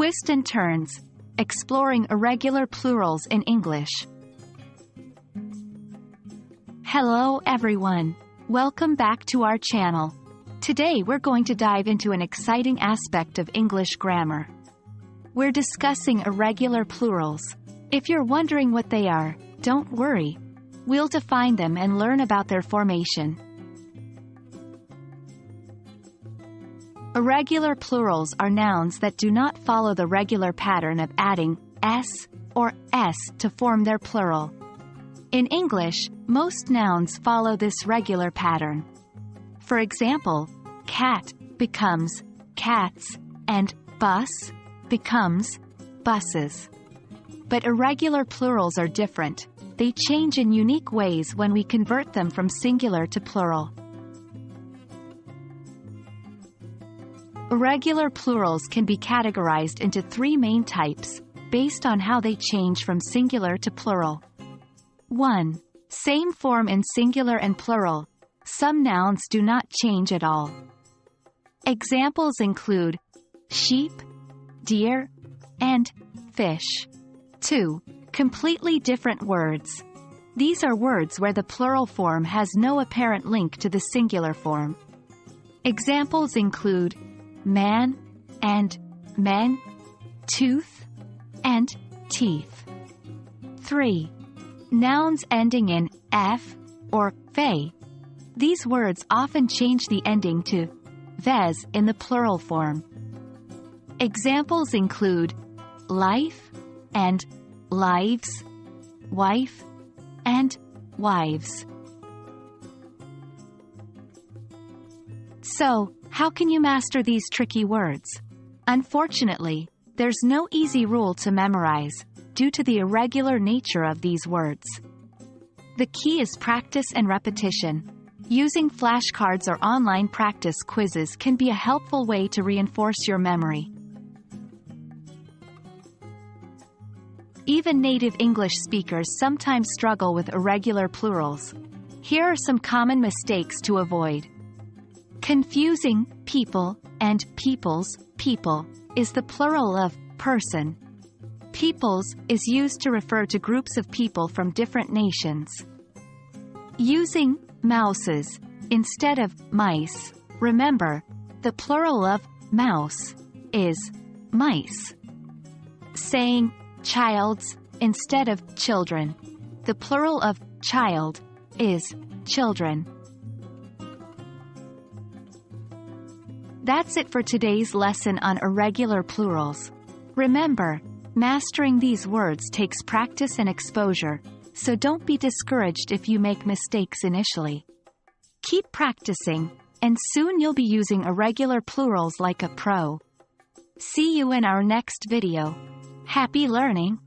Twist and Turns, exploring irregular plurals in English. Hello everyone. Welcome back to our channel. Today we're going to dive into an exciting aspect of English grammar. We're discussing irregular plurals. If you're wondering what they are, don't worry. We'll define them and learn about their formation. Irregular plurals are nouns that do not follow the regular pattern of adding s or s to form their plural. In English, most nouns follow this regular pattern. For example, cat becomes cats, and bus becomes buses. But irregular plurals are different. They change in unique ways when we convert them from singular to plural. Irregular plurals can be categorized into three main types, based on how they change from singular to plural. 1. Same form in singular and plural. Some nouns do not change at all. Examples include sheep, deer, and fish. 2. Completely different words. These are words where the plural form has no apparent link to the singular form. Examples include man and men, tooth and teeth. 3. Nouns ending in f or fe. These words often change the ending to ves in the plural form. Examples include life and lives, wife and wives. So, how can you master these tricky words? Unfortunately, there's no easy rule to memorize, due to the irregular nature of these words. The key is practice and repetition. Using flashcards or online practice quizzes can be a helpful way to reinforce your memory. Even native English speakers sometimes struggle with irregular plurals. Here are some common mistakes to avoid. Confusing people and peoples. People is the plural of person. Peoples is used to refer to groups of people from different nations. Using mouses instead of mice. Remember, the plural of mouse is mice. Saying childs instead of children. The plural of child is children. That's it for today's lesson on irregular plurals. Remember, mastering these words takes practice and exposure, so don't be discouraged if you make mistakes initially. Keep practicing, and soon you'll be using irregular plurals like a pro. See you in our next video. Happy learning!